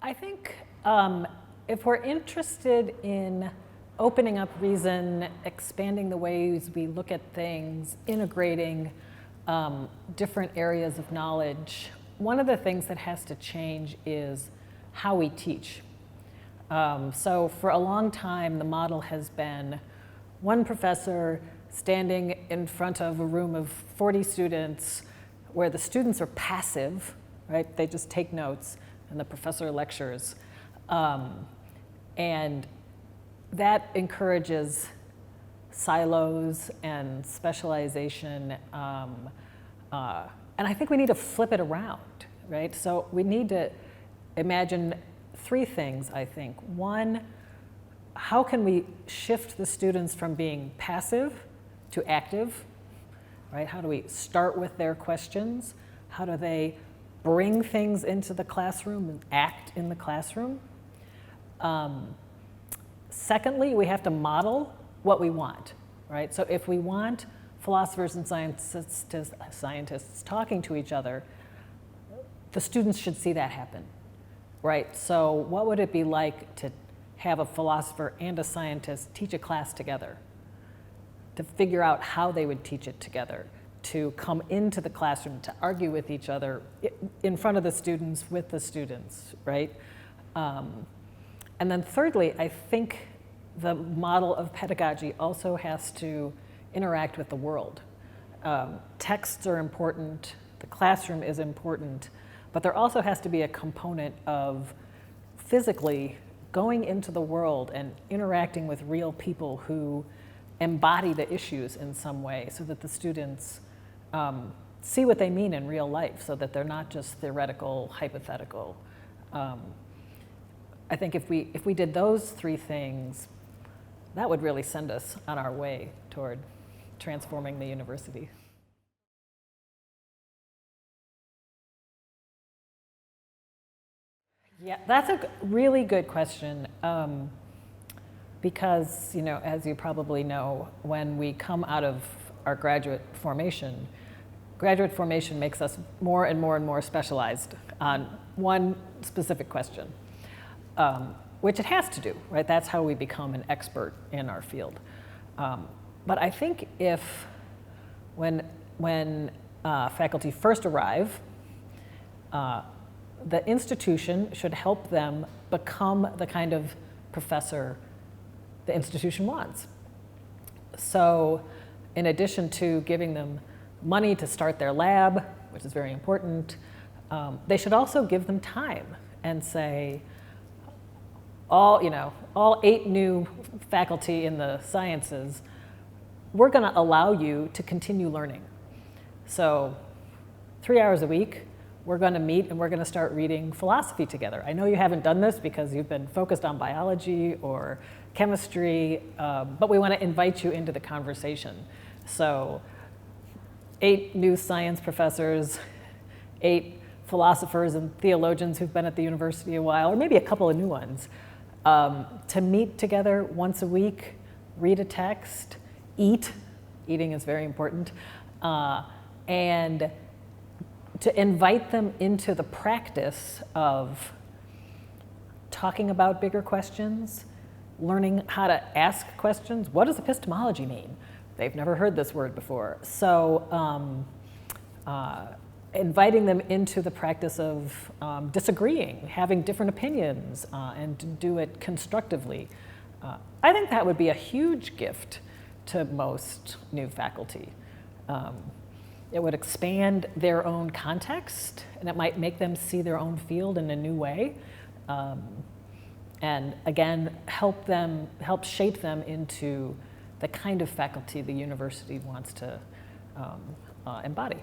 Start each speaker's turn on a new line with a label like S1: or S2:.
S1: I think if we're interested in opening up reason, expanding the ways we look at things, integrating different areas of knowledge, one of the things that has to change is how we teach. So for a long time, the model has been one professor standing in front of a room of 40 students where the students are passive, right? They just take notes and the professor lectures. And that encourages silos and specialization. And I think we need to flip it around, right? So we need to imagine three things, I think. One, how can we shift the students from being passive to active, right? How do we start with their questions? How do they bring things into the classroom and act in the classroom? Secondly, we have to model what we want, right? So if we want philosophers and scientists talking to each other, the students should see that happen, right? So what would it be like to have a philosopher and a scientist teach a class together, to figure out how they would teach it together, to come into the classroom, to argue with each other in front of the students, with the students, right? And then thirdly, I think the model of pedagogy also has to interact with the world. Texts are important, the classroom is important, but there also has to be a component of physically going into the world and interacting with real people who embody the issues in some way so that the students see what they mean in real life, so that they're not just theoretical, hypothetical. I think if we did those three things, that would really send us on our way toward transforming the university. Yeah, that's a really good question. Because, you know, as you probably know, when we come out of our graduate formation makes us more and more and more specialized on one specific question, which it has to do, right? That's how we become an expert in our field. But I think when faculty first arrive, the institution should help them become the kind of professor the institution wants. So in addition to giving them money to start their lab, which is very important, they should also give them time and say, all 8 new faculty in the sciences, we're gonna allow you to continue learning. So 3 hours a week, we're gonna meet and we're gonna start reading philosophy together. I know you haven't done this because you've been focused on biology or chemistry, but we wanna invite you into the conversation. So 8 new science professors, 8 philosophers and theologians who've been at the university a while, or maybe a couple of new ones, to meet together once a week, read a text, eating is very important, and to invite them into the practice of talking about bigger questions, learning how to ask questions. What does epistemology mean? They've never heard this word before. So inviting them into the practice of disagreeing, having different opinions, and to do it constructively. I think that would be a huge gift to most new faculty. It would expand their own context, and it might make them see their own field in a new way. And again, help shape them into the kind of faculty the university wants to embody.